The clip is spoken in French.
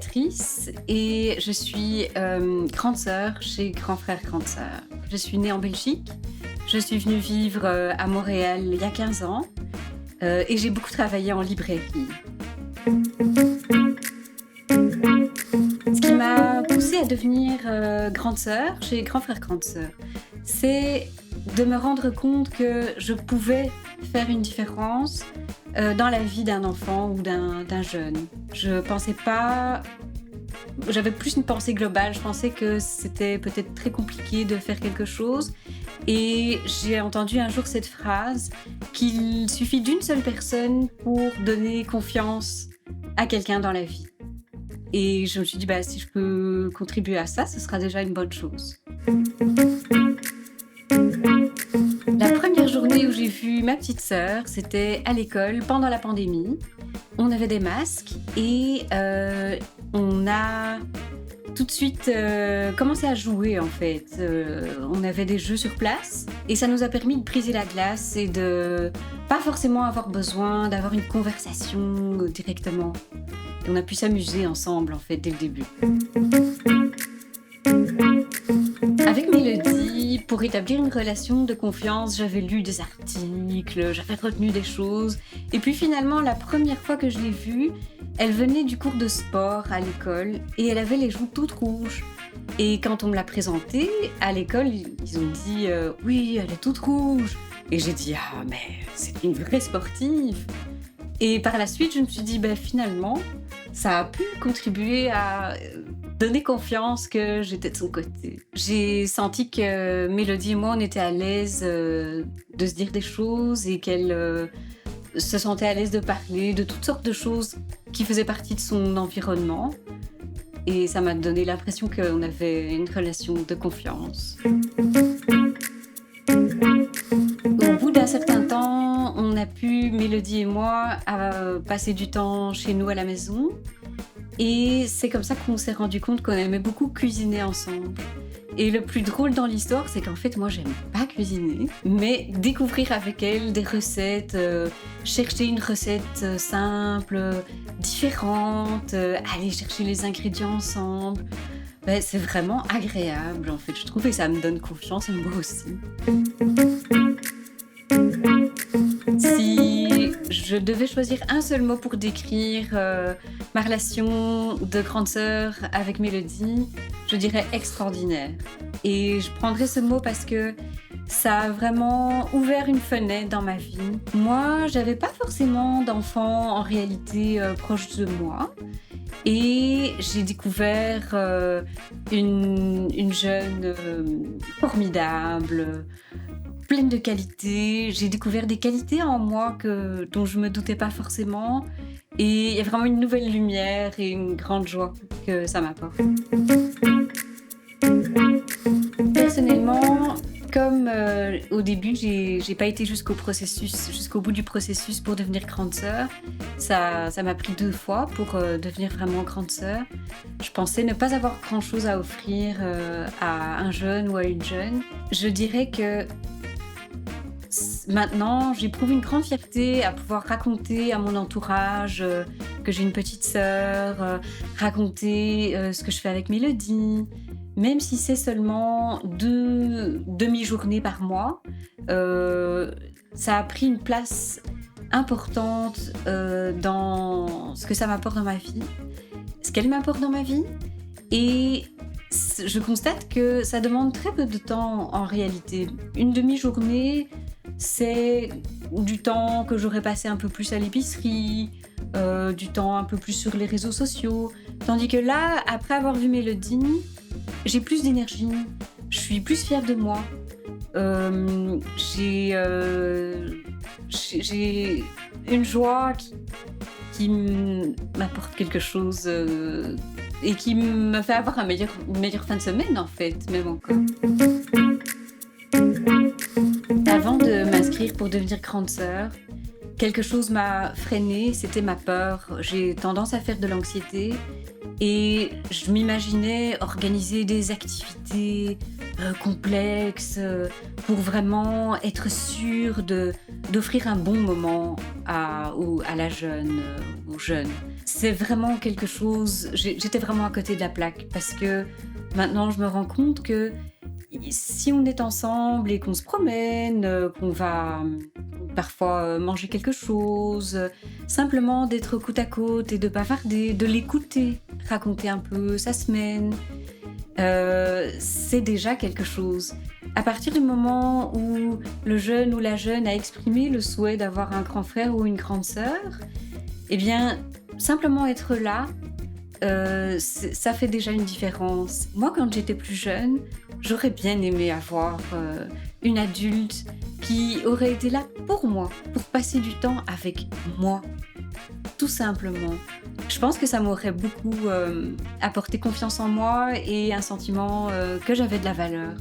Béatrice et je suis grande sœur chez Grand Frère Grande Sœur. Je suis née en Belgique, je suis venue vivre à Montréal il y a 15 ans et j'ai beaucoup travaillé en librairie. Ce qui m'a poussée à devenir grande sœur chez Grand Frère Grande Sœur, c'est de me rendre compte que je pouvais faire une différence dans la vie d'un enfant ou d'un jeune. Je pensais pas... J'avais plus une pensée globale, je pensais que c'était peut-être très compliqué de faire quelque chose. Et j'ai entendu un jour cette phrase qu'il suffit d'une seule personne pour donner confiance à quelqu'un dans la vie. Et je me suis dit, si je peux contribuer à ça, ce sera déjà une bonne chose. La première journée où j'ai vu ma petite sœur, c'était à l'école pendant la pandémie. On avait des masques et on a tout de suite commencé à jouer en fait. On avait des jeux sur place et ça nous a permis de briser la glace et de pas forcément avoir besoin d'avoir une conversation directement. Et on a pu s'amuser ensemble en fait dès le début. Avec Mélodie, pour établir une relation de confiance, j'avais lu des articles, j'avais retenu des choses. Et puis finalement, la première fois que je l'ai vue, elle venait du cours de sport à l'école et elle avait les joues toutes rouges. Et quand on me l'a présentée, à l'école, ils ont dit « Oui, elle est toute rouge ». Et j'ai dit « Ah, mais c'est une vraie sportive ». Et par la suite, je me suis dit finalement, ça a pu contribuer à donner confiance que j'étais de son côté. J'ai senti que Mélodie et moi, on était à l'aise de se dire des choses et qu'elle se sentait à l'aise de parler de toutes sortes de choses qui faisaient partie de son environnement. Et ça m'a donné l'impression qu'on avait une relation de confiance. Au bout d'un certain temps, on a pu, Mélodie et moi, passer du temps chez nous à la maison. Et c'est comme ça qu'on s'est rendu compte qu'on aimait beaucoup cuisiner ensemble. Et le plus drôle dans l'histoire, c'est qu'en fait, moi, j'aime pas cuisiner, mais découvrir avec elle des recettes, chercher une recette simple, différente, aller chercher les ingrédients ensemble, c'est vraiment agréable, en fait, je trouve, et ça me donne confiance, et moi aussi. Si je devais choisir un seul mot pour décrire ma relation de grande sœur avec Mélodie, je dirais extraordinaire. Et je prendrais ce mot parce que ça a vraiment ouvert une fenêtre dans ma vie. Moi, j'avais pas forcément d'enfants en réalité proches de moi. Et j'ai découvert une jeune formidable, pleine de qualités. J'ai découvert des qualités en moi dont je me doutais pas forcément. Et il y a vraiment une nouvelle lumière et une grande joie que ça m'apporte. Personnellement, comme au début, j'ai pas été jusqu'au bout du processus pour devenir grande sœur. Ça m'a pris 2 fois pour devenir vraiment grande sœur. Je pensais ne pas avoir grand-chose à offrir à un jeune ou à une jeune. Je dirais que maintenant, j'éprouve une grande fierté à pouvoir raconter à mon entourage que j'ai une petite sœur, raconter ce que je fais avec Mélodie. Même si c'est seulement 2 demi-journées par mois, ça a pris une place importante dans ce que ça m'apporte dans ma vie, ce qu'elle m'apporte dans ma vie. Et je constate que ça demande très peu de temps en réalité. Une demi-journée, c'est du temps que j'aurais passé un peu plus à l'épicerie, du temps un peu plus sur les réseaux sociaux. Tandis que là, après avoir vu Mélodie, j'ai plus d'énergie, je suis plus fière de moi. J'ai une joie qui m'apporte quelque chose et qui me fait avoir une meilleure fin de semaine en fait, même encore. Avant de m'inscrire pour devenir grande sœur, quelque chose m'a freinée, c'était ma peur. J'ai tendance à faire de l'anxiété et je m'imaginais organiser des activités complexes, pour vraiment être sûr d'offrir un bon moment à la jeune, aux jeunes. C'est vraiment quelque chose, j'étais vraiment à côté de la plaque parce que maintenant je me rends compte que si on est ensemble et qu'on se promène, qu'on va parfois manger quelque chose, simplement d'être côte à côte et de bavarder, de l'écouter, raconter un peu sa semaine, c'est déjà quelque chose. À partir du moment où le jeune ou la jeune a exprimé le souhait d'avoir un grand frère ou une grande sœur, eh bien, simplement être là, ça fait déjà une différence. Moi, quand j'étais plus jeune, j'aurais bien aimé avoir une adulte qui aurait été là pour moi, pour passer du temps avec moi, tout simplement. Je pense que ça m'aurait beaucoup apporté confiance en moi et un sentiment que j'avais de la valeur.